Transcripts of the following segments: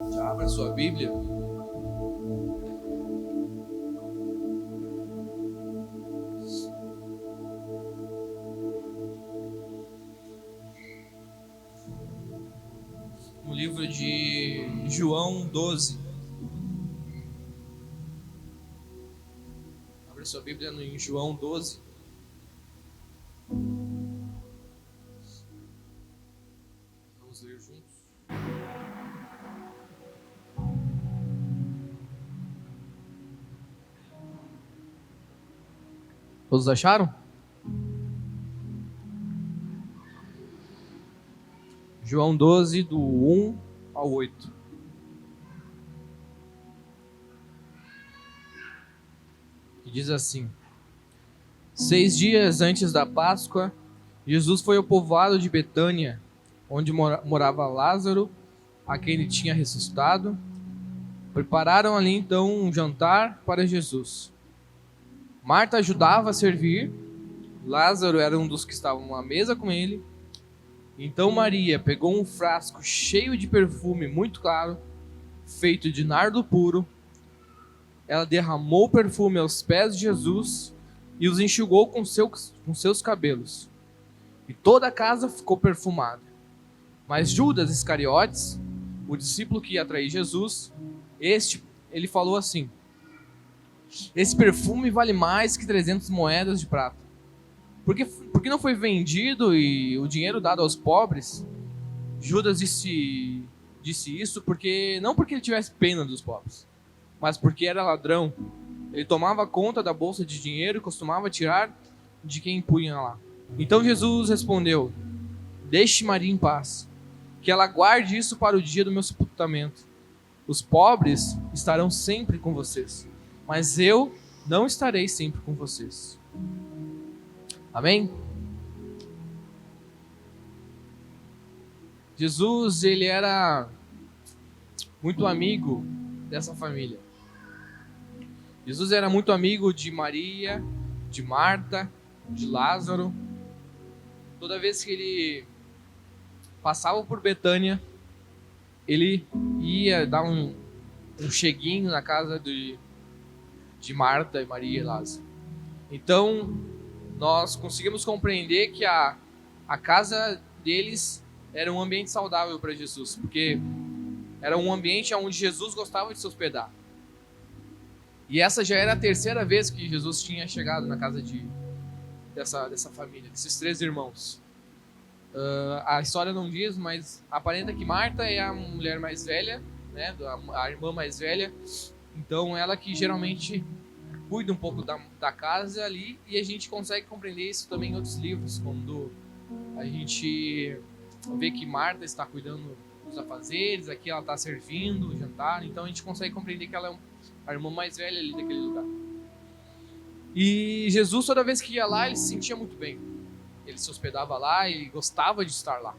Já abra sua Bíblia. No livro de João 12. Abra sua Bíblia em João 12. Vamos ler juntos. Todos acharam? João 12, do 1 ao 8. E diz assim: 6 dias antes da Páscoa, Jesus foi ao povoado de Betânia, onde morava Lázaro, a quem ele tinha ressuscitado. Prepararam ali então um jantar para Jesus. Marta ajudava a servir, Lázaro era um dos que estavam à mesa com ele. Então Maria pegou um frasco cheio de perfume muito caro, feito de nardo puro. Ela derramou o perfume aos pés de Jesus e os enxugou com seus cabelos. E toda a casa ficou perfumada. Mas Judas Iscariotes, o discípulo que ia trair Jesus, ele falou assim: esse perfume vale mais que 300 moedas de prata. Porque não foi vendido e o dinheiro dado aos pobres? Judas disse isso não porque ele tivesse pena dos pobres, mas porque era ladrão. Ele tomava conta da bolsa de dinheiro e costumava tirar de quem punha lá. Então Jesus respondeu: deixe Maria em paz, que ela guarde isso para o dia do meu sepultamento. Os pobres estarão sempre com vocês, mas eu não estarei sempre com vocês. Amém? Jesus, ele era muito amigo dessa família. Jesus era muito amigo de Maria, de Marta, de Lázaro. Toda vez que ele passava por Betânia, ele ia dar um cheguinho na casa de Marta e Maria e Lázaro. Então, nós conseguimos compreender que a casa deles era um ambiente saudável para Jesus, porque era um ambiente onde Jesus gostava de se hospedar. E essa já era a terceira vez que Jesus tinha chegado na casa dessa família, desses 3 irmãos. A história não diz, mas aparenta que Marta é a mulher mais velha, né, a irmã mais velha. Então ela que geralmente cuida um pouco da casa ali, e a gente consegue compreender isso também em outros livros, quando a gente vê que Marta está cuidando dos afazeres, aqui ela está servindo o jantar, então a gente consegue compreender que ela é a irmã mais velha ali daquele lugar. E Jesus, toda vez que ia lá, ele se sentia muito bem. Ele se hospedava lá e gostava de estar lá.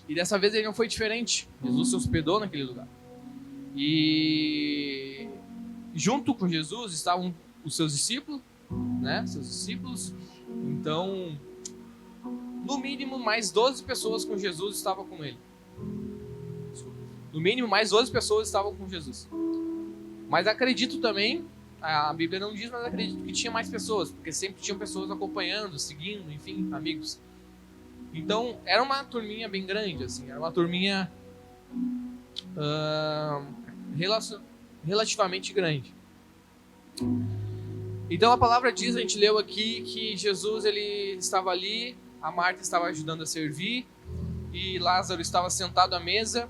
E dessa vez ele não foi diferente. Jesus se hospedou naquele lugar. E junto com Jesus estavam os seus discípulos, né? Seus discípulos. Então, no mínimo, mais 12 pessoas com Jesus estavam com ele. No mínimo, mais 12 pessoas estavam com Jesus. Mas acredito também, a Bíblia não diz, mas acredito que tinha mais pessoas, porque sempre tinham pessoas acompanhando, seguindo, enfim, amigos. Então, era uma turminha bem grande, assim, era uma turminha relativamente grande. Então a palavra diz, a gente leu aqui, que Jesus ele estava ali, a Marta estava ajudando a servir, e Lázaro estava sentado à mesa,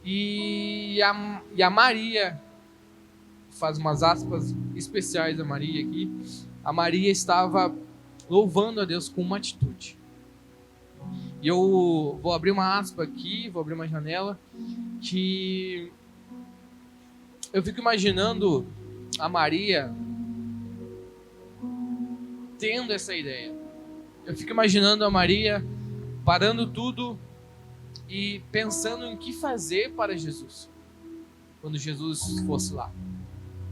e a Maria, faz umas aspas especiais a Maria aqui, a Maria estava louvando a Deus com uma atitude. E eu vou abrir uma aspa aqui, vou abrir uma janela, que eu fico imaginando a Maria tendo essa ideia. Eu fico imaginando a Maria parando tudo e pensando em que fazer para Jesus, quando Jesus fosse lá.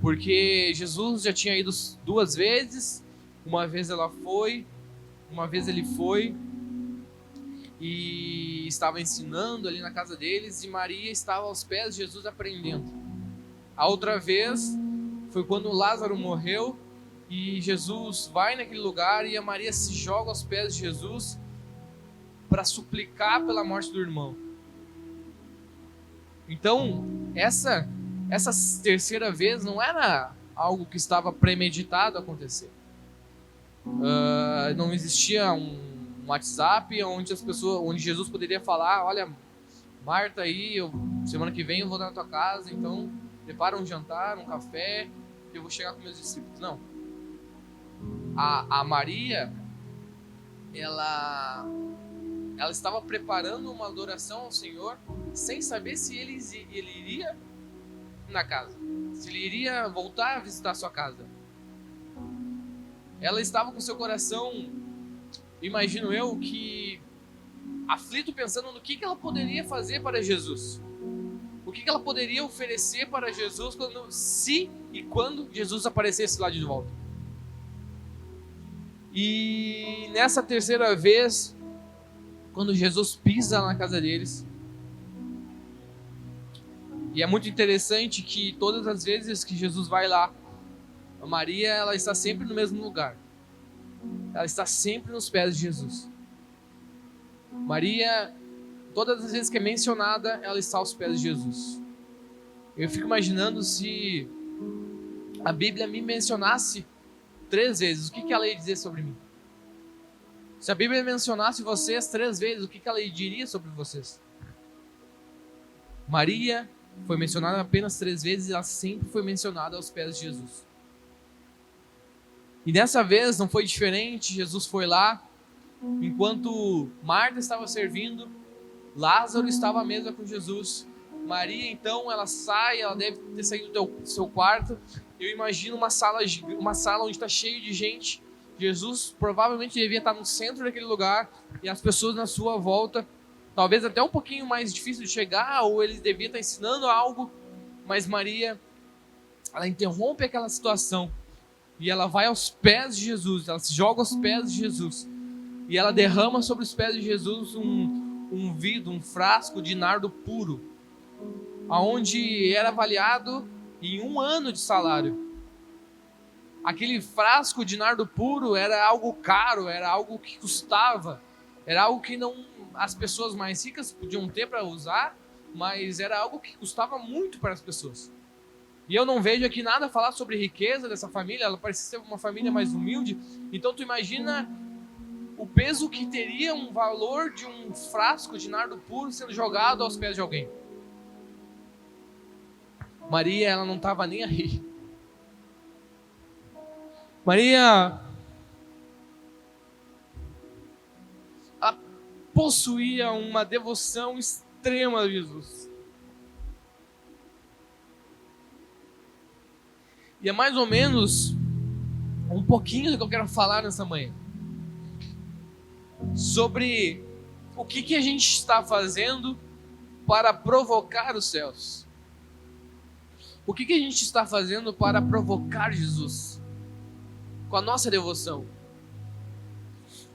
Porque Jesus já tinha ido 2 vezes, uma vez ela foi, uma vez ele foi, e estava ensinando ali na casa deles, e Maria estava aos pés de Jesus aprendendo. A outra vez foi quando Lázaro morreu e Jesus vai naquele lugar e a Maria se joga aos pés de Jesus para suplicar pela morte do irmão. Então, essa terceira vez não era algo que estava premeditado a acontecer. Não existia um WhatsApp onde Jesus poderia falar: olha, Marta aí, semana que vem eu vou na tua casa, então prepara um jantar, um café, eu vou chegar com meus discípulos. Não. A Maria, ela estava preparando uma adoração ao Senhor sem saber se ele iria na casa, se ele iria voltar a visitar a sua casa. Ela estava com seu coração, imagino eu, que aflito, pensando no que ela poderia fazer para Jesus. O que ela poderia oferecer para Jesus se e quando Jesus aparecesse lá de volta. E nessa terceira vez, quando Jesus pisa na casa deles, e é muito interessante que todas as vezes que Jesus vai lá, a Maria, ela está sempre no mesmo lugar. Ela está sempre nos pés de Jesus. Maria, todas as vezes que é mencionada, ela está aos pés de Jesus. Eu fico imaginando se a Bíblia me mencionasse 3 vezes, o que ela ia dizer sobre mim? Se a Bíblia mencionasse vocês 3 vezes, o que ela diria sobre vocês? Maria foi mencionada apenas 3 vezes e ela sempre foi mencionada aos pés de Jesus. E dessa vez não foi diferente. Jesus foi lá, enquanto Marta estava servindo, Lázaro estava à mesa com Jesus. Maria, então, ela sai, ela deve ter saído do seu quarto. Eu imagino uma sala onde está cheio de gente. Jesus provavelmente devia estar no centro daquele lugar e as pessoas na sua volta, talvez até um pouquinho mais difícil de chegar, ou ele devia estar ensinando algo, mas Maria, ela interrompe aquela situação e ela vai aos pés de Jesus, ela se joga aos pés de Jesus e ela derrama sobre os pés de Jesus um frasco de nardo puro, aonde era avaliado em 1 ano de salário. Aquele frasco de nardo puro era algo caro, era algo que custava, era algo que não as pessoas mais ricas podiam ter para usar, mas era algo que custava muito para as pessoas. E eu não vejo aqui nada a falar sobre riqueza dessa família, ela parece ser uma família mais humilde. Então tu imagina o peso que teria um valor de um frasco de nardo puro sendo jogado aos pés de alguém. Maria, ela não estava nem aí. Maria, ela possuía uma devoção extrema a Jesus. E é mais ou menos um pouquinho do que eu quero falar nessa manhã. Sobre o que a gente está fazendo para provocar os céus. O que a gente está fazendo para provocar Jesus? Com a nossa devoção.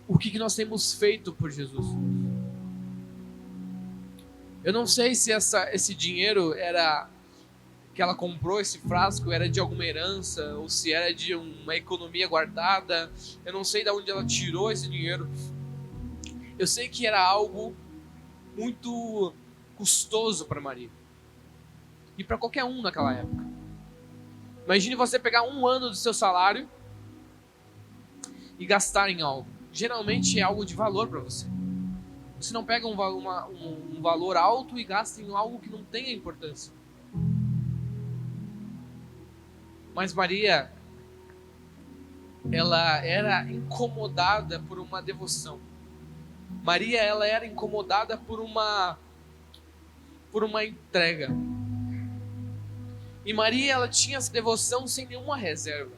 O que nós temos feito por Jesus? Eu não sei se esse dinheiro era que ela comprou, esse frasco, era de alguma herança, ou se era de uma economia guardada. Eu não sei de onde ela tirou esse dinheiro. Eu sei que era algo muito custoso para Maria. E para qualquer um naquela época. Imagine você pegar 1 ano do seu salário e gastar em algo. Geralmente é algo de valor para você. Você não pega um valor alto e gasta em algo que não tenha importância. Mas Maria, ela era incomodada por uma devoção. Maria, ela era incomodada por uma entrega. E Maria, ela tinha essa devoção sem nenhuma reserva.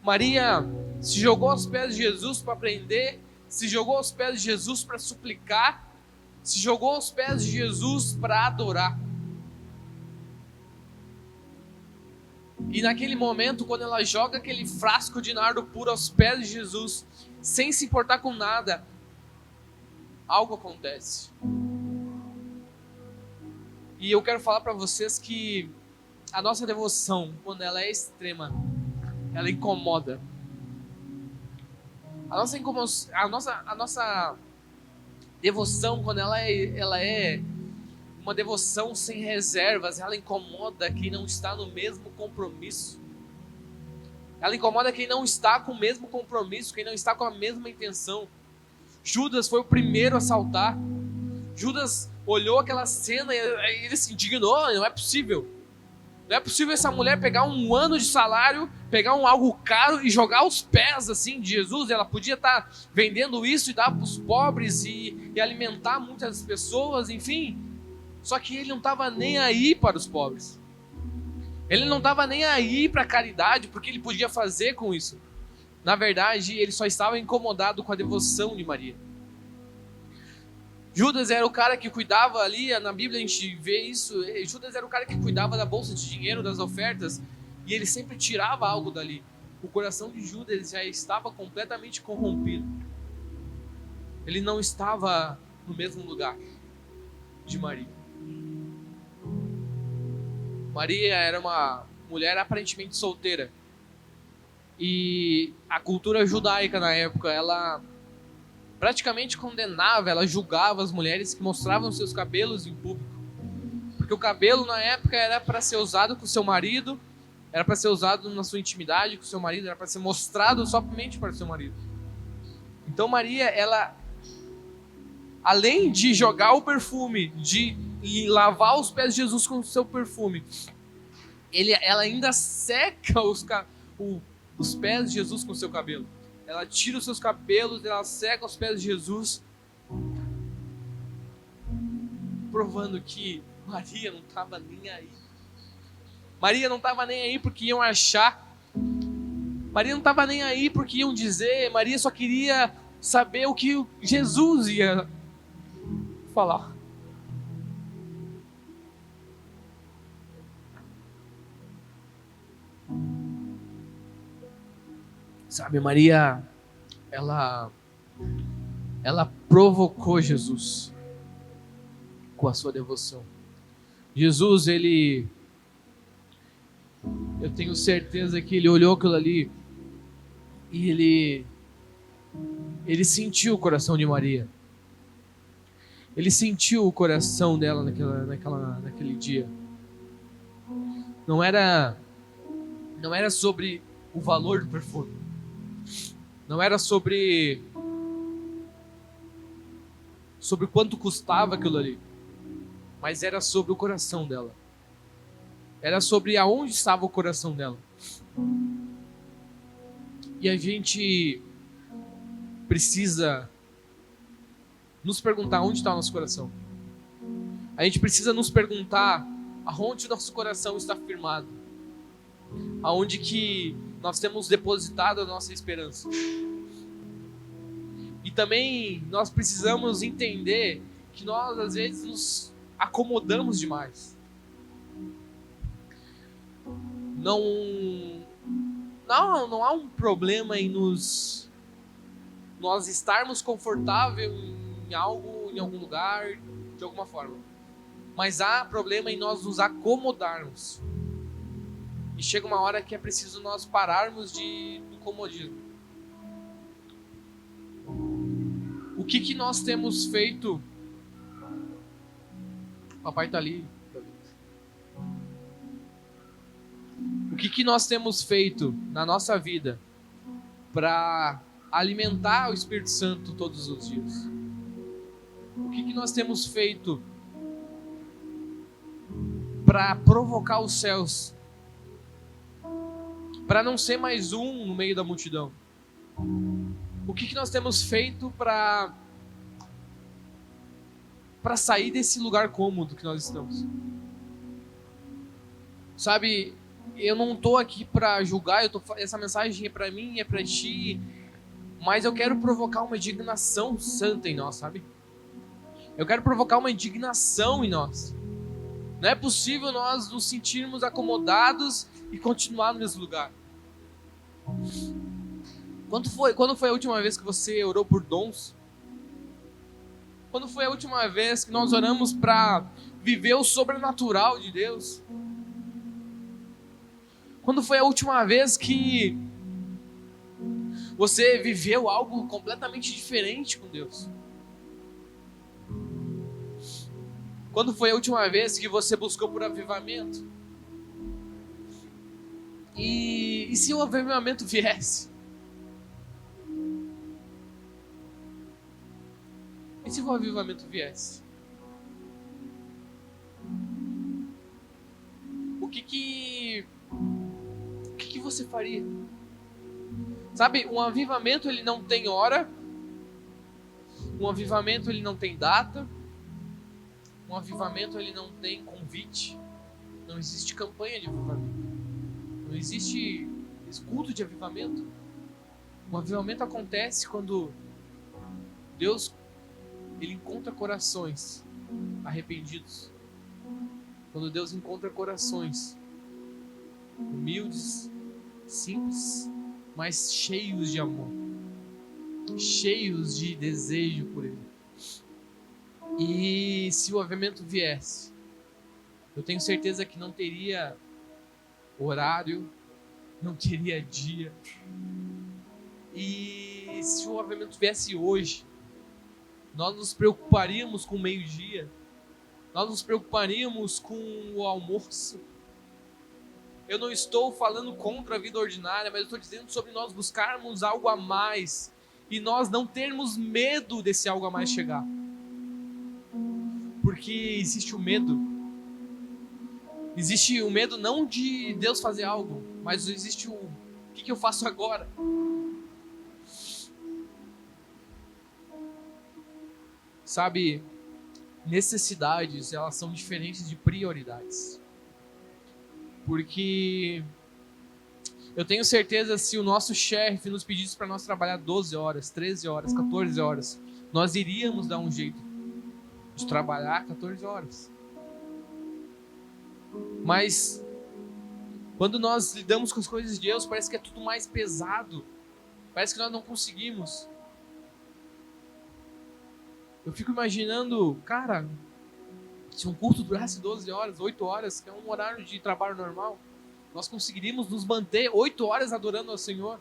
Maria se jogou aos pés de Jesus para aprender, se jogou aos pés de Jesus para suplicar, se jogou aos pés de Jesus para adorar. E naquele momento, quando ela joga aquele frasco de nardo puro aos pés de Jesus, sem se importar com nada, algo acontece. E eu quero falar para vocês que a nossa devoção, quando ela é extrema, ela incomoda. A nossa devoção, quando ela é uma devoção sem reservas, ela incomoda quem não está no mesmo compromisso. Ela incomoda quem não está com o mesmo compromisso, quem não está com a mesma intenção. Judas foi o primeiro a saltar. Judas olhou aquela cena e ele se indignou. Não é possível. Não é possível essa mulher pegar um ano de salário, pegar algo caro e jogar aos pés assim de Jesus. Ela podia estar vendendo isso e dar para os pobres e alimentar muitas pessoas, enfim. Só que ele não estava nem aí para os pobres. Ele não estava nem aí para a caridade, porque ele podia fazer com isso. Na verdade, ele só estava incomodado com a devoção de Maria. Judas era o cara que cuidava ali, na Bíblia a gente vê isso. Judas era o cara que cuidava da bolsa de dinheiro, das ofertas, e ele sempre tirava algo dali. O coração de Judas já estava completamente corrompido. Ele não estava no mesmo lugar de Maria. Maria era uma mulher aparentemente solteira. E a cultura judaica na época, ela praticamente condenava, ela julgava as mulheres que mostravam seus cabelos em público. Porque o cabelo na época era para ser usado com o seu marido, era para ser usado na sua intimidade com o seu marido, era para ser mostrado somente para o seu marido. Então Maria, ela, além de jogar o perfume, de lavar os pés de Jesus com o seu perfume, ela ainda seca os pés de Jesus com o seu cabelo. Ela tira os seus cabelos, ela seca os pés de Jesus, provando que Maria não estava nem aí. Maria não estava nem aí porque iam achar. Maria não estava nem aí porque iam dizer. Maria só queria saber o que Jesus ia falar. Sabe, Maria, ela provocou Jesus com a sua devoção. Jesus, eu tenho certeza que ele olhou aquilo ali e ele sentiu o coração de Maria. Ele sentiu o coração dela naquele dia. Não era sobre o valor do perfume. Não era sobre quanto custava aquilo ali. Mas era sobre o coração dela. Era sobre aonde estava o coração dela. E a gente precisa nos perguntar onde está o nosso coração. A gente precisa nos perguntar aonde o nosso coração está firmado. Aonde que nós temos depositado a nossa esperança. E também nós precisamos entender que nós às vezes nos acomodamos demais. Não há um problema em nós estarmos confortáveis em algo, em algum lugar, de alguma forma. Mas há problema em nós nos acomodarmos. E chega uma hora que é preciso nós pararmos do comodismo. O que nós temos feito? O papai está ali. O que nós temos feito na nossa vida para alimentar o Espírito Santo todos os dias? O que nós temos feito para provocar os céus? Para não ser mais um no meio da multidão? O que nós temos feito para sair desse lugar cômodo que nós estamos? Sabe, eu não estou aqui para julgar, essa mensagem é para mim, é para ti, mas eu quero provocar uma indignação santa em nós, sabe? Eu quero provocar uma indignação em nós. Não é possível nós nos sentirmos acomodados e continuar no mesmo lugar. Quando foi a última vez que você orou por dons? Quando foi a última vez que nós oramos para viver o sobrenatural de Deus? Quando foi a última vez que você viveu algo completamente diferente com Deus? Quando foi a última vez que você buscou por avivamento? E se o avivamento viesse? E se o avivamento viesse? O que você faria? Sabe, um avivamento ele não tem hora. Um avivamento ele não tem data. Um avivamento ele não tem convite. Não existe campanha de avivamento. Não existe culto de avivamento. O avivamento acontece quando Deus ele encontra corações arrependidos. Quando Deus encontra corações humildes, simples, mas cheios de amor, cheios de desejo por Ele. E se o avivamento viesse, eu tenho certeza que não teria horário, não teria dia. E se o avivamento viesse hoje, nós nos preocuparíamos com o meio-dia, nós nos preocuparíamos com o almoço. Eu não estou falando contra a vida ordinária, mas eu estou dizendo sobre nós buscarmos algo a mais e nós não termos medo desse algo a mais chegar. Porque existe o medo. Existe o medo não de Deus fazer algo, mas existe o que eu faço agora? Sabe, necessidades, elas são diferentes de prioridades. Porque eu tenho certeza se o nosso chefe nos pedisse para nós trabalhar 12 horas, 13 horas, 14 horas, nós iríamos dar um jeito de trabalhar 14 horas. Mas quando nós lidamos com as coisas de Deus, parece que é tudo mais pesado. Parece que nós não conseguimos. Eu fico imaginando, cara, se um culto durasse 12 horas, 8 horas, que é um horário de trabalho normal, nós conseguiríamos nos manter 8 horas adorando ao Senhor.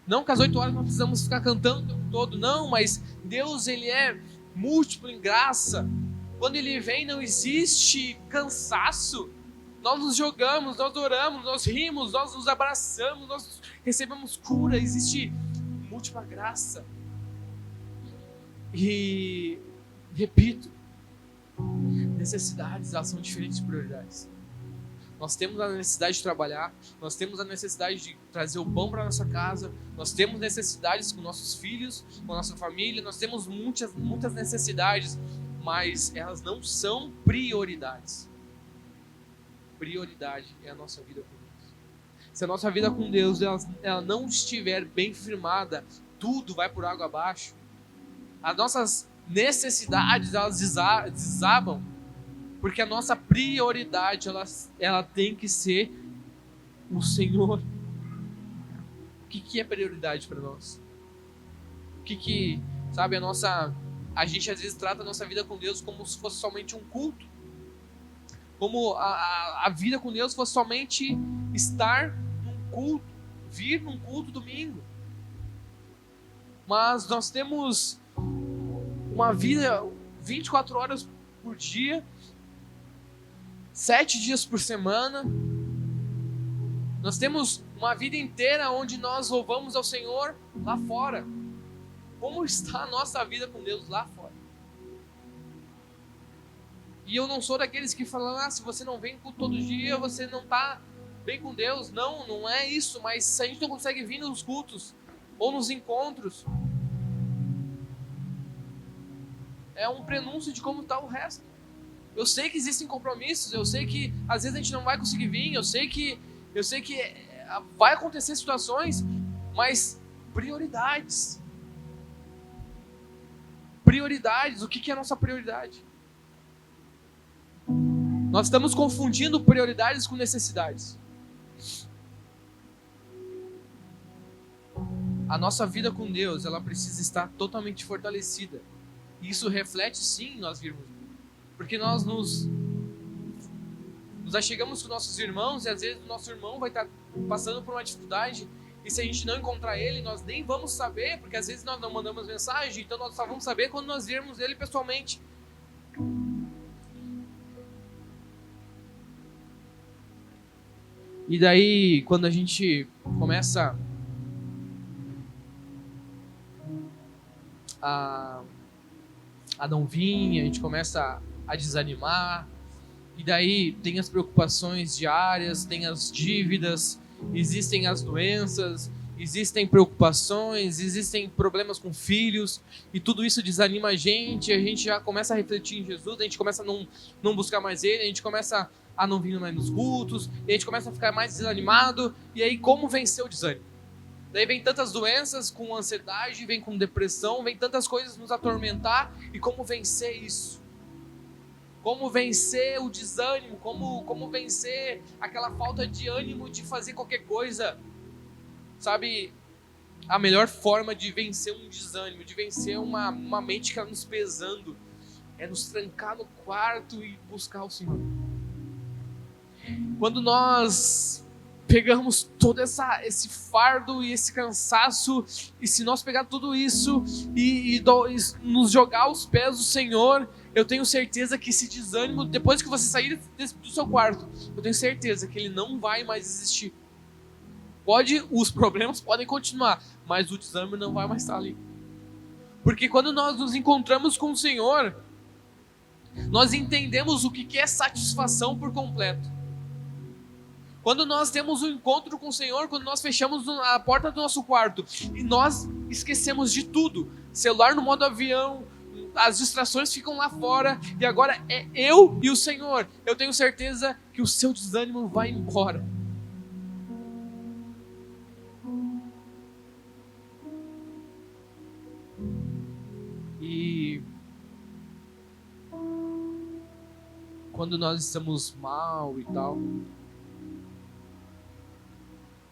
Não que as 8 horas nós precisamos ficar cantando o tempo todo, não, mas Deus, Ele é múltiplo em graça. Quando Ele vem, não existe cansaço. Nós nos jogamos, nós adoramos, nós rimos, nós nos abraçamos, nós recebemos cura, existe múltipla graça. E, repito, necessidades, elas são diferentes de prioridades. Nós temos a necessidade de trabalhar, nós temos a necessidade de trazer o pão para nossa casa, nós temos necessidades com nossos filhos, com a nossa família, nós temos muitas necessidades, mas elas não são prioridades. Prioridade é a nossa vida com Deus. Se a nossa vida com Deus ela não estiver bem firmada, tudo vai por água abaixo. As nossas necessidades elas desabam, porque a nossa prioridade ela tem que ser o Senhor. O que é prioridade para nós? Sabe, a gente às vezes trata a nossa vida com Deus como se fosse somente um culto, como a vida com Deus fosse somente estar num culto, vir num culto domingo. Mas nós temos uma vida 24 horas por dia, 7 dias por semana. Nós temos uma vida inteira onde nós louvamos ao Senhor lá fora. Como está a nossa vida com Deus lá fora? E eu não sou daqueles que falam, se você não vem todo dia, você não está bem com Deus. Não, não é isso, mas se a gente não consegue vir nos cultos ou nos encontros, é um prenúncio de como está o resto. Eu sei que existem compromissos, eu sei que às vezes a gente não vai conseguir vir, eu sei que vai acontecer situações, mas prioridades. Prioridades, o que é a nossa prioridade? Nós estamos confundindo prioridades com necessidades. A nossa vida com Deus, ela precisa estar totalmente fortalecida. E isso reflete sim nós virmos. Porque nós nos achegamos com nossos irmãos e às vezes o nosso irmão vai estar passando por uma dificuldade e se a gente não encontrar ele, nós nem vamos saber, porque às vezes nós não mandamos mensagem, então nós só vamos saber quando nós virmos ele pessoalmente. E daí, quando a gente começa a não vir, a gente começa a desanimar, e daí tem as preocupações diárias, tem as dívidas, existem as doenças, existem preocupações, existem problemas com filhos, e tudo isso desanima a gente já começa a refletir em Jesus, a gente começa a não buscar mais Ele, a gente começa a não vir mais nos cultos, e a gente começa a ficar mais desanimado, e aí como vencer o desânimo? Daí vem tantas doenças com ansiedade, vem com depressão, vem tantas coisas nos atormentar, e como vencer isso? Como vencer o desânimo, como vencer aquela falta de ânimo de fazer qualquer coisa. Sabe, a melhor forma de vencer um desânimo, de vencer uma mente que está nos pesando, é nos trancar no quarto e buscar o Senhor. Quando nós pegamos todo esse fardo e esse cansaço, e se nós pegar tudo isso e nos jogar aos pés do Senhor, eu tenho certeza que esse desânimo, depois que você sair do seu quarto, eu tenho certeza que ele não vai mais existir. Os problemas podem continuar, mas o desânimo não vai mais estar ali. Porque quando nós nos encontramos com o Senhor, nós entendemos o que é satisfação por completo. Quando nós temos um encontro com o Senhor, quando nós fechamos a porta do nosso quarto e nós esquecemos de tudo, celular no modo avião, as distrações ficam lá fora e agora é eu e o Senhor, eu tenho certeza que o seu desânimo vai embora. E quando nós estamos mal e tal,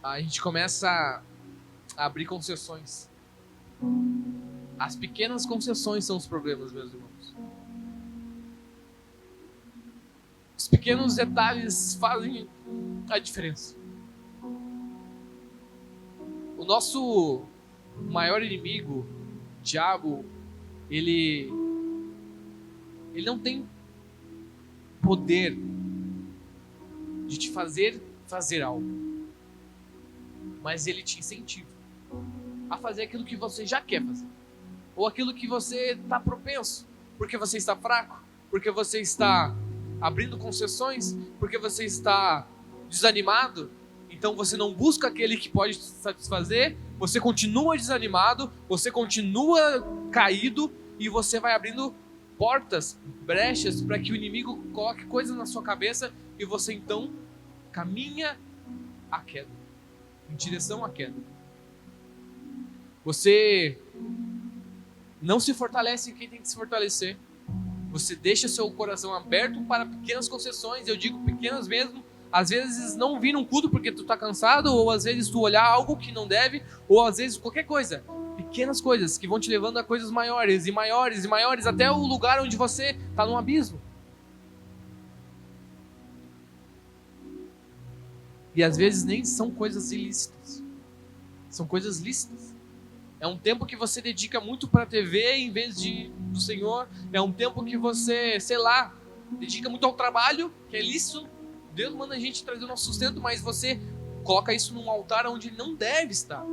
a gente começa a abrir concessões. As pequenas concessões são os problemas, meus irmãos. Os pequenos detalhes fazem a diferença. O nosso maior inimigo, o diabo, ele não tem poder de te fazer algo. Mas ele te incentiva a fazer aquilo que você já quer fazer. Ou aquilo que você está propenso. Porque você está fraco. Porque você está abrindo concessões. Porque você está desanimado. Então você não busca aquele que pode te satisfazer. Você continua desanimado. Você continua caído. E você vai abrindo portas, brechas, para que o inimigo coloque coisas na sua cabeça. E você então caminha à queda. Em direção à queda. Você não se fortalece em quem tem que se fortalecer. Você deixa seu coração aberto para pequenas concessões. Eu digo pequenas mesmo. Às vezes não vir num culto porque tu tá cansado, ou às vezes tu olhar algo que não deve, ou às vezes qualquer coisa. Pequenas coisas que vão te levando a coisas maiores e maiores e maiores, até o lugar onde você tá num abismo. E às vezes nem são coisas ilícitas. São coisas lícitas. É um tempo que você dedica muito para a TV em vez do Senhor. É um tempo que você, dedica muito ao trabalho, que é lícito. Deus manda a gente trazer o nosso sustento, mas você coloca isso num altar onde não deve estar.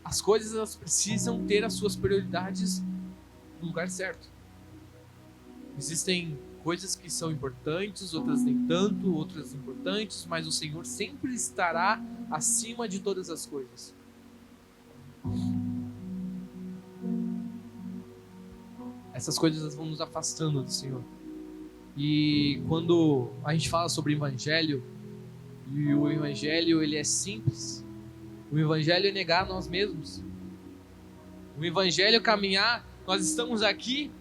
As coisas, elas precisam ter as suas prioridades no lugar certo. Existem coisas que são importantes, outras nem tanto, outras importantes, mas o Senhor sempre estará acima de todas as coisas. Essas coisas vão nos afastando do Senhor. E quando a gente fala sobre o Evangelho, e o Evangelho ele é simples, o Evangelho é negar nós mesmos. O Evangelho é caminhar, nós estamos aqui,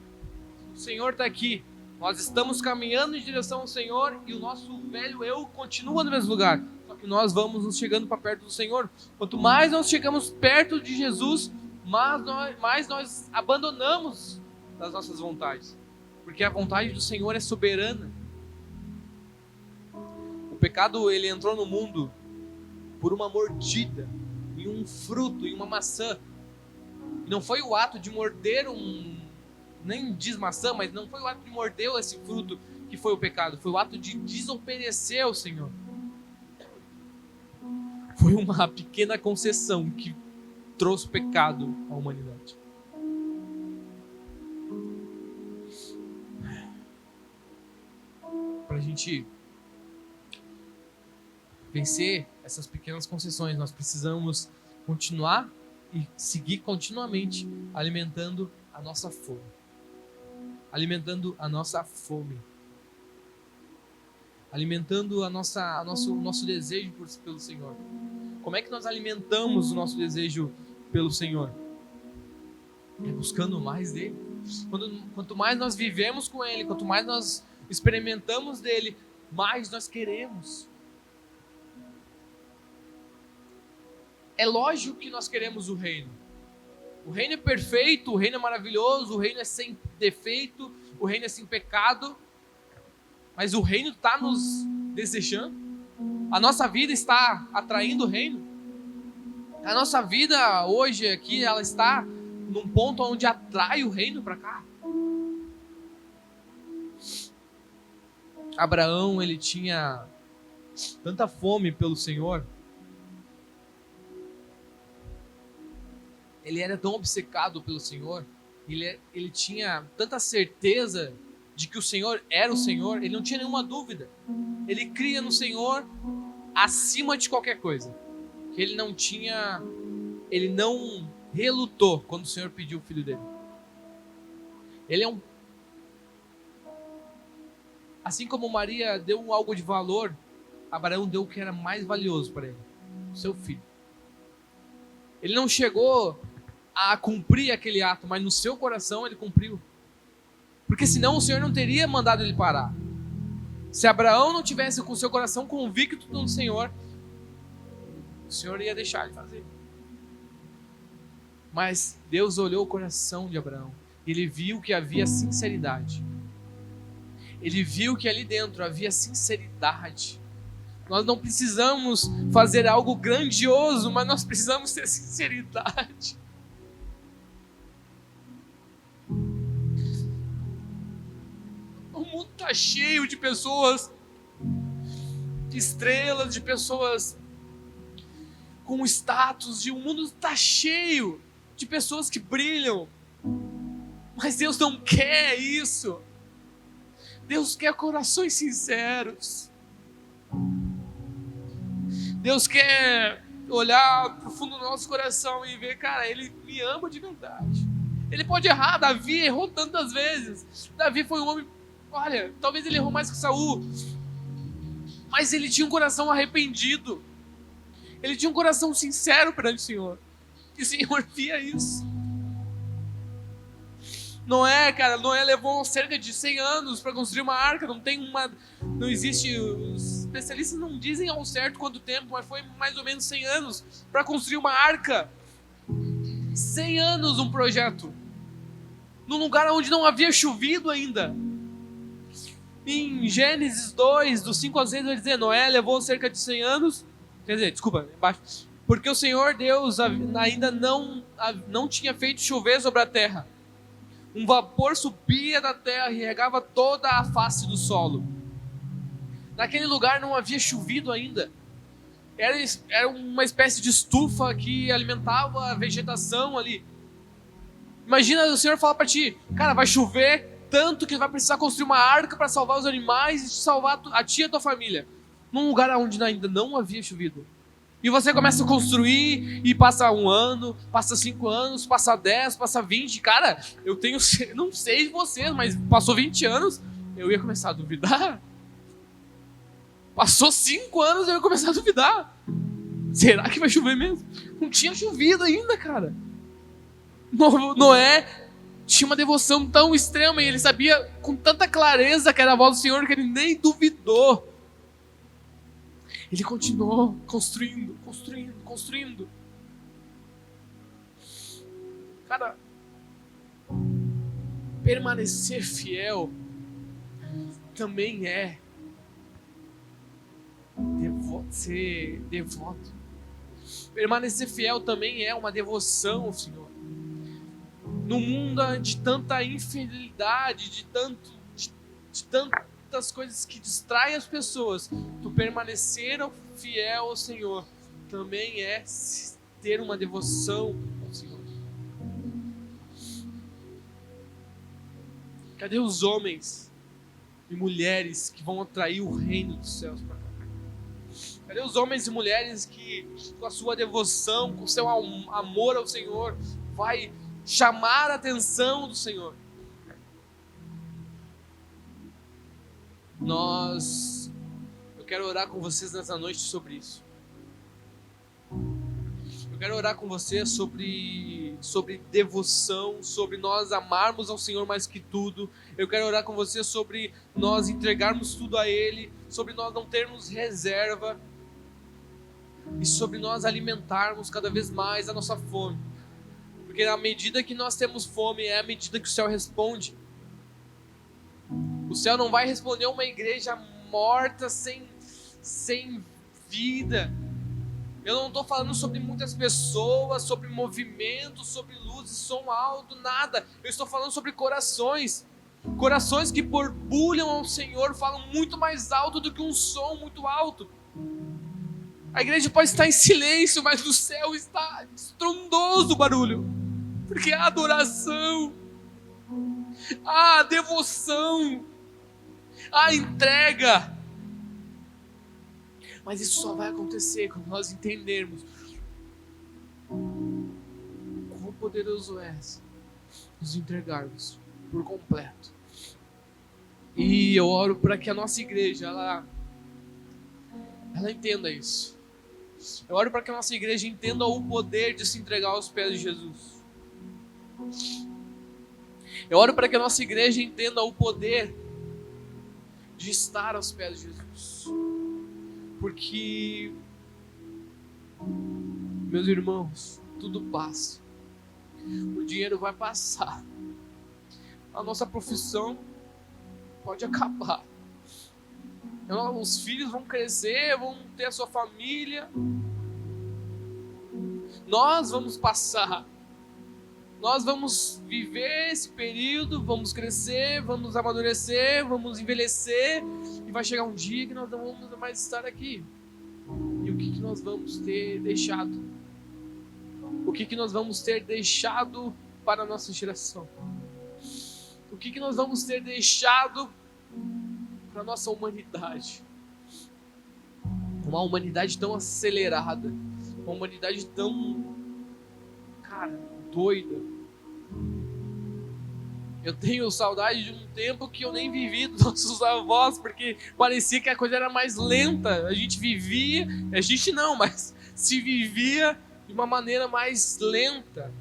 o Senhor está aqui. Nós estamos caminhando em direção ao Senhor e o nosso velho eu continua no mesmo lugar. Só que nós vamos nos chegando para perto do Senhor. Quanto mais nós chegamos perto de Jesus, mais nós abandonamos das nossas vontades. Porque a vontade do Senhor é soberana. O pecado, ele entrou no mundo por uma mordida, em um fruto, em uma maçã. E não foi o ato de morder nem diz maçã, mas não foi o ato de morder esse fruto que foi o pecado. Foi o ato de desobedecer ao Senhor. Foi uma pequena concessão que trouxe pecado à humanidade. Para a gente vencer essas pequenas concessões, nós precisamos continuar e seguir continuamente alimentando a nossa fome. Alimentando a nossa fome. Alimentando o nosso desejo pelo Senhor. Como é que nós alimentamos o nosso desejo pelo Senhor? É buscando mais dele. Quanto mais nós vivemos com ele, quanto mais nós experimentamos dele, mais nós queremos. É lógico que nós queremos o reino. O reino é perfeito, o reino é maravilhoso, o reino é sem defeito, o reino é sem pecado. Mas o reino está nos desejando. A nossa vida está atraindo o reino. A nossa vida hoje aqui, ela está num ponto onde atrai o reino para cá. Abraão, ele tinha tanta fome pelo Senhor. Ele era tão obcecado pelo Senhor. Ele tinha tanta certeza de que o Senhor era o Senhor. Ele não tinha nenhuma dúvida. Ele cria no Senhor acima de qualquer coisa. Ele não relutou quando o Senhor pediu o filho dele. Assim como Maria deu algo de valor, Abraão deu o que era mais valioso para ele, o seu filho. Ele não chegou a cumprir aquele ato, mas no seu coração ele cumpriu. Porque senão o Senhor não teria mandado ele parar. Se Abraão não tivesse com o seu coração convicto no Senhor, o Senhor ia deixar ele fazer. Mas Deus olhou o coração de Abraão. Ele viu que havia sinceridade. Ele viu que ali dentro havia sinceridade. Nós não precisamos fazer algo grandioso, mas nós precisamos ter sinceridade. O mundo está cheio de pessoas, de estrelas, de pessoas com status. O mundo está cheio de pessoas que brilham. Mas Deus não quer isso. Deus quer corações sinceros. Deus quer olhar para o fundo do nosso coração e ver, cara, Ele me ama de verdade. Ele pode errar. Davi errou tantas vezes. Davi foi um homem, olha, talvez ele errou mais que Saul, mas ele tinha um coração arrependido. Ele tinha um coração sincero perante o Senhor. E o Senhor via isso. Noé levou cerca de 100 anos para construir uma arca. Não existe, os especialistas não dizem ao certo quanto tempo, mas foi mais ou menos 100 anos para construir uma arca. 100 anos um projeto. Num lugar onde não havia chovido ainda. Em Gênesis 2, do 5 ao 6, vai dizer, Noé levou cerca de 100 anos. Quer dizer, desculpa, embaixo. Porque o Senhor Deus ainda não tinha feito chover sobre a terra. Um vapor subia da terra e regava toda a face do solo. Naquele lugar não havia chovido ainda. Era uma espécie de estufa que alimentava a vegetação ali. Imagina o Senhor falar para ti, cara, vai chover tanto que vai precisar construir uma arca para salvar os animais e salvar a ti e a tua família. Num lugar onde ainda não havia chovido. E você começa a construir e passa 1 ano, passa 5 anos, passa 10, passa 20. Cara, não sei de vocês, mas passou 20 anos, eu ia começar a duvidar. Passou 5 anos, eu ia começar a duvidar. Será que vai chover mesmo? Não tinha chovido ainda, cara. Noé tinha uma devoção tão extrema e ele sabia com tanta clareza que era a voz do Senhor que ele nem duvidou. Ele continuou construindo. Cara, permanecer fiel também é ser devoto. Permanecer fiel também é uma devoção ao Senhor. No mundo de tanta infidelidade, de tantas coisas que distraem as pessoas, tu permanecer fiel ao Senhor também é ter uma devoção ao Senhor. Cadê os homens e mulheres que vão atrair o reino dos céus para cá? Cadê os homens e mulheres que, com a sua devoção, com o seu amor ao Senhor, vai chamar a atenção do Senhor? Eu quero orar com vocês nessa noite sobre isso. Eu quero orar com você sobre devoção, sobre nós amarmos ao Senhor mais que tudo. Eu quero orar com você sobre nós entregarmos tudo a Ele, sobre nós não termos reserva e sobre nós alimentarmos cada vez mais a nossa fome. Porque na medida que nós temos fome, é a medida que o céu responde. O céu não vai responder a uma igreja morta, sem vida. Eu não estou falando sobre muitas pessoas, sobre movimentos, sobre luz e som alto, nada. Eu estou falando sobre corações. Corações que borbulham ao Senhor, falam muito mais alto do que um som muito alto. A igreja pode estar em silêncio, mas no céu está estrondoso o barulho. Porque há adoração, há devoção, há entrega. Mas isso só vai acontecer quando nós entendermos quão poderoso és nos entregarmos por completo. E eu oro para que a nossa igreja ela entenda isso. Eu oro para que a nossa igreja entenda o poder de se entregar aos pés de Jesus. Eu oro para que a nossa igreja entenda o poder de estar aos pés de Jesus. Porque, meus irmãos, tudo passa. O dinheiro vai passar. A nossa profissão pode acabar. Os filhos vão crescer, vão ter a sua família. Nós vamos passar. Nós vamos viver esse período, vamos crescer, vamos amadurecer, vamos envelhecer, e vai chegar um dia que nós não vamos mais estar aqui. E o que nós vamos ter deixado? O que nós vamos ter deixado para a nossa geração? O que nós vamos ter deixado para a nossa humanidade? Uma humanidade tão acelerada, uma humanidade tão, doida. Eu tenho saudade de um tempo que eu nem vivi dos nossos avós, porque parecia que a coisa era mais lenta. A gente vivia, a gente não, mas se vivia de uma maneira mais lenta.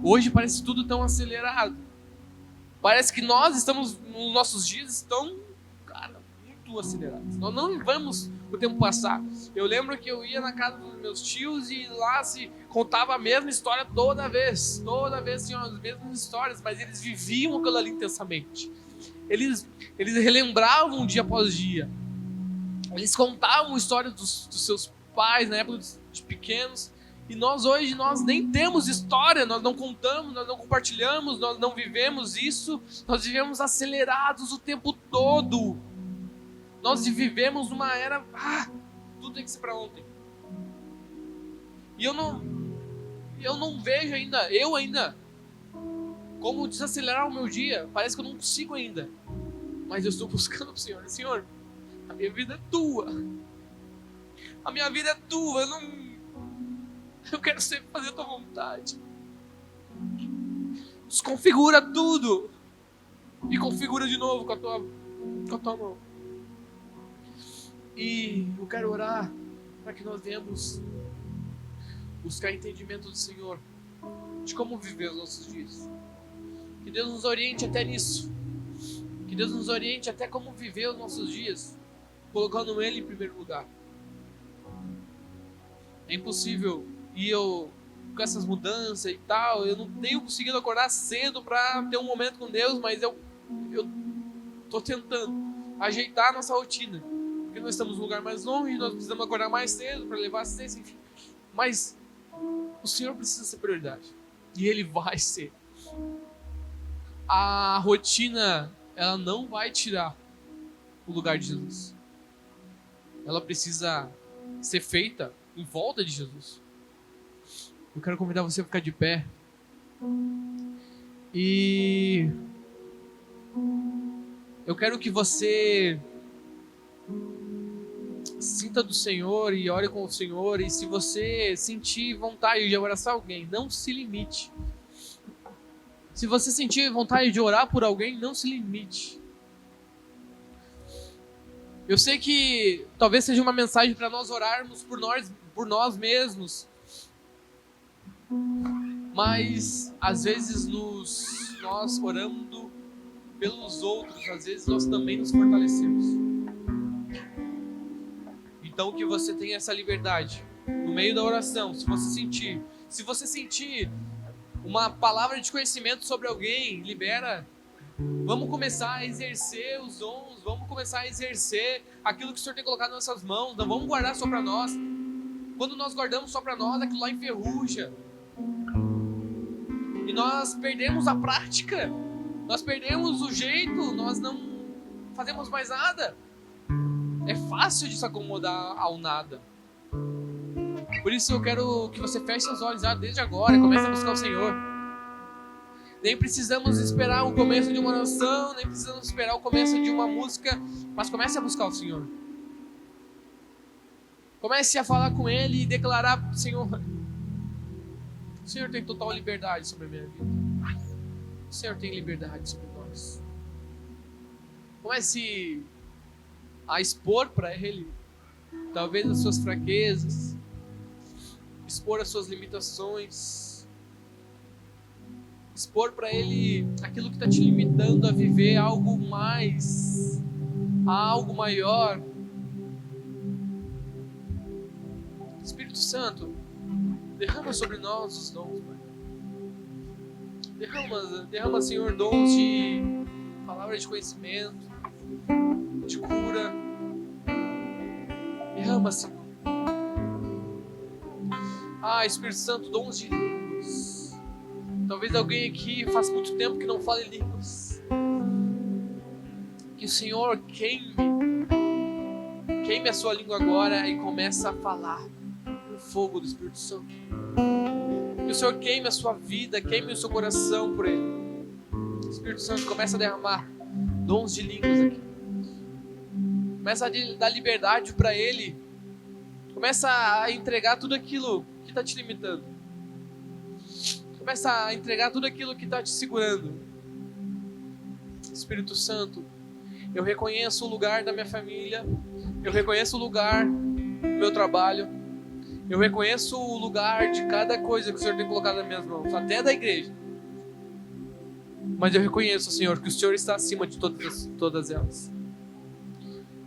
Hoje parece tudo tão acelerado. Parece que nós estamos, nos nossos dias estão, muito acelerados. Nós não vamos o tempo passar. Eu lembro que eu ia na casa dos meus tios e lá se contava a mesma história toda vez tinham as mesmas histórias, mas eles viviam aquilo ali intensamente. Eles relembravam dia após dia. Eles contavam a história dos seus pais na época de pequenos. E nós hoje, nós nem temos história, nós não contamos, nós não compartilhamos, nós não vivemos isso. Nós vivemos acelerados o tempo todo. Nós vivemos numa era, tudo tem que ser para ontem. E eu não vejo ainda, como desacelerar o meu dia. Parece que eu não consigo ainda. Mas eu estou buscando o Senhor. Senhor, a minha vida é tua. A minha vida é tua. Eu quero sempre fazer a tua vontade. Desconfigura tudo. E configura de novo com a tua mão. E eu quero orar para que nós venhamos buscar entendimento do Senhor de como viver os nossos dias. Que Deus nos oriente até nisso. Que Deus nos oriente até como viver os nossos dias, colocando Ele em primeiro lugar. É impossível com essas mudanças e tal, eu não tenho conseguido acordar cedo para ter um momento com Deus, mas eu tô tentando ajeitar a nossa rotina, porque nós estamos num lugar mais longe, nós precisamos acordar mais cedo para levar a cesta, enfim. Mas o Senhor precisa ser prioridade, e Ele vai ser. A rotina, ela não vai tirar o lugar de Jesus. Ela precisa ser feita em volta de Jesus. Eu quero convidar você a ficar de pé. E eu quero que você sinta do Senhor e ore com o Senhor. E se você sentir vontade de abraçar alguém, não se limite. Se você sentir vontade de orar por alguém, não se limite. Eu sei que talvez seja uma mensagem para nós orarmos por nós mesmos. Mas às vezes nós orando pelos outros, às vezes nós também nos fortalecemos. Então que você tenha essa liberdade no meio da oração. Se você sentir uma palavra de conhecimento sobre alguém, libera. Vamos começar a exercer os dons, vamos começar a exercer aquilo que o Senhor tem colocado nas nossas mãos. Não vamos guardar só para nós. Quando nós guardamos só para nós, aquilo lá enferruja. E nós perdemos a prática, nós perdemos o jeito, nós não fazemos mais nada. É fácil de se acomodar ao nada. Por isso eu quero que você feche seus olhos desde agora e comece a buscar o Senhor. Nem precisamos esperar o começo de uma oração, nem precisamos esperar o começo de uma música, mas comece a buscar o Senhor. Comece a falar com Ele e declarar: Senhor, o Senhor tem total liberdade sobre a minha vida. O Senhor tem liberdade sobre nós. Comece a expor para Ele talvez as suas fraquezas, expor as suas limitações, expor para Ele aquilo que está te limitando a viver algo mais, algo maior. Espírito Santo, derrama sobre nós os dons, Pai. Derrama, Senhor, dons de palavra de conhecimento, de cura. Derrama, Senhor. Espírito Santo, dons de línguas. Talvez alguém aqui faz muito tempo que não fala em línguas. Que o Senhor queime a sua língua agora e comece a falar no fogo do Espírito Santo. Que o Senhor queime a sua vida, queime o seu coração por Ele. Espírito Santo, começa a derramar dons de línguas aqui. Começa a dar liberdade para Ele. Começa a entregar tudo aquilo que está te limitando. Começa a entregar tudo aquilo que está te segurando. Espírito Santo, eu reconheço o lugar da minha família. Eu reconheço o lugar do meu trabalho. Eu reconheço o lugar de cada coisa que o Senhor tem colocado nas minhas mãos, até da igreja. Mas eu reconheço, Senhor, que o Senhor está acima de todas elas.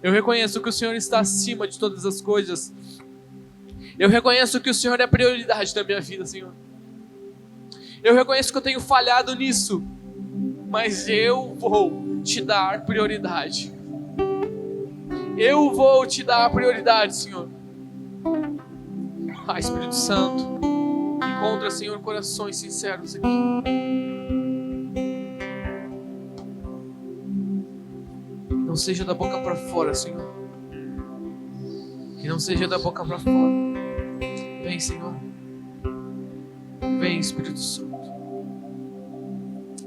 Eu reconheço que o Senhor está acima de todas as coisas. Eu reconheço que o Senhor é a prioridade da minha vida, Senhor. Eu reconheço que eu tenho falhado nisso, mas eu vou te dar prioridade. Eu vou te dar prioridade, Senhor. Espírito Santo, encontra, Senhor, corações sinceros aqui. Não seja da boca para fora, Senhor. Que não seja da boca para fora. Vem, Senhor. Vem, Espírito Santo.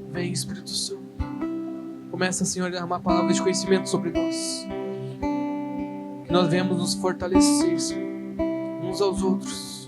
Vem, Espírito Santo. Começa, Senhor, a derramar palavras de conhecimento sobre nós. Que nós venhamos nos fortalecer, Senhor, uns aos outros.